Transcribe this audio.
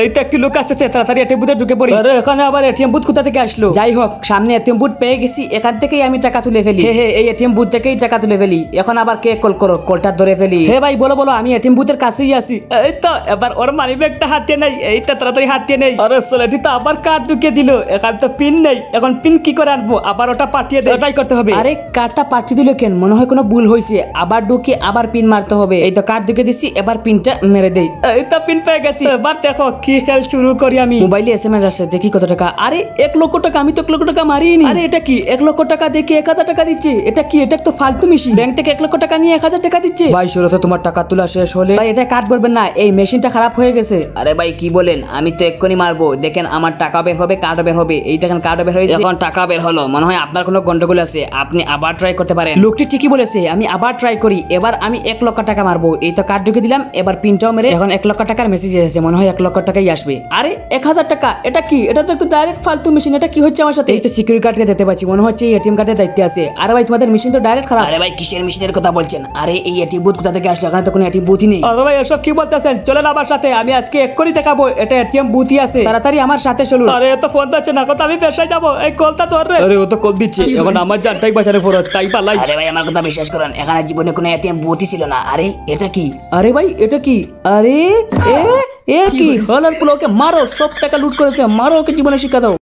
এই তো একটি লোক আসতেছে, তাড়াতাড়ি এটিএম বুথে ঢুকে পড়ি। আরে এখানে আবার এটিএম বুথ কোথা থেকে আসলো? যাই হোক, সামনে এটিএম বুথ পেয়ে গেছি, এখান থেকেই আমি টাকা তুলে ফেলি। হে এই এটিএম বুথ থেকেই টাকা তুলে ফেলি। এখন আবার কে কল করো, কলটা ধরে ফেলি। হে ভাই বলো বলো, আমি এটিএম বুথের কাছেই আছি। এই তো এবার ওর মানি ব্যাগটা হাতে নেই, এইটা তাড়াতাড়ি হাতে নেই। আরে ছেলেটি তো আবার কার্ড ঢুকিয়ে দিল, এখানে তো পিন নেই, এখন পিন কি করে আনবো? আবার ওটা পাঠিয়ে দেয়, ওটাই করতে হবে। আরে কার্ডটা পাঠিয়ে দিল কেন? মনে হয় কোনো ভুল হয়েছে, আবার ঢুকিয়ে আবার পিন মারতে হবে। এই তো কার্ড ঢুকিয়ে দিচ্ছি, এবার পিনটা মেরে দেই। এই তো পিন পেয়ে গেছি, এবার দেখো কি খেল শুরু করি আমি। মোবাইলে এসএমএস আসছে, দেখি কত টাকা। আরে 1 লক্ষ টাকা, আমি তো 1 লক্ষ টাকা মারিনি। আরে এটা কি 1 লক্ষ টাকা দেখি 1000 টাকা দিচ্ছে? এটা কি? এটা তো ফালতু মেশিন। ব্যাংক থেকে 1 লক্ষ টাকা নিয়ে 1000 টাকা দিচ্ছে। ভাই শুরু তো তোমার টাকা তোলা শেষ হলে ভাই এটা কাট করবেন না, এই মেশিনটা খারাপ হয়ে গেছে। আরে ভাই কি বলেন, আমি তো এক্ষুনি মারবো। দেখেন আমার টাকা বের হবে, কার্ড বের হবে। এই দেখেন কার্ড বের হয়েছে, এখন টাকা বের হলো। মনে হয় আপনার কোনো গন্ডগোল আছে, আপনি আবার ট্রাই করতে পারেন। লোকটি ঠিকই বলেছে, আমি আবার ট্রাই করি। এবার আমি 1 লক্ষ টাকা মারবো। এই তো কার্ড ঢুকে দিলাম, এবার পিনটাও মেরে এখন 1 লক্ষ টাকার মেসেজ এসেছে, মনে হয় 1 লক্ষ টাকাই আসবে। আরে 1000 টাকা, এটা কি? এটা তো একটু ডাইরেক্ট ফালতু মেশিন, এটা কি হচ্ছে আমার সাথে? এই তো সিকিউরিটি গার্ডকে দেখতে পাচ্ছি, মনে হচ্ছে এটিএম কার্ডের দায়িত্বে আছে। আরে ভাই তোমাদের মেশিন তো ডাইরেক্ট খারাপ। আরে ভাই কিসের মেশিনের কথা বলছেন? আরে এই এটিএম বুথ কোথা থেকে আসলো? এখানে তো কোনো এটিএম বুথই নেই। আরে ভাই এসব কি বলতেছেন? চলেন আমার সাথে, আমি আজকে এক্ষুনি দেখাবো এটা এটিএম বুথই আছে। তাড়াতাড়ি আমার সাথে চলুন। আরে এত ফোন দিচ্ছে না, কথা আমি পেশায় যাবো। এই কলটা ধর রে। আরে ও তো কল দিচ্ছে, এখন আমার জানটাই বাঁচানো ফরজ, তাই পালাই। আরে ভাই আমার কথা বিশ্বাস করেন, এখানে জীবনে কোনো এটিএম বুথই ছিল না। আরে এটা কি? আরে ভাই এটা কি? আরে এ কি হলার পুলো, ওকে মারো, সব টাকা লুট করেছে, মারো ওকে, জীবনে শিক্ষা দাও।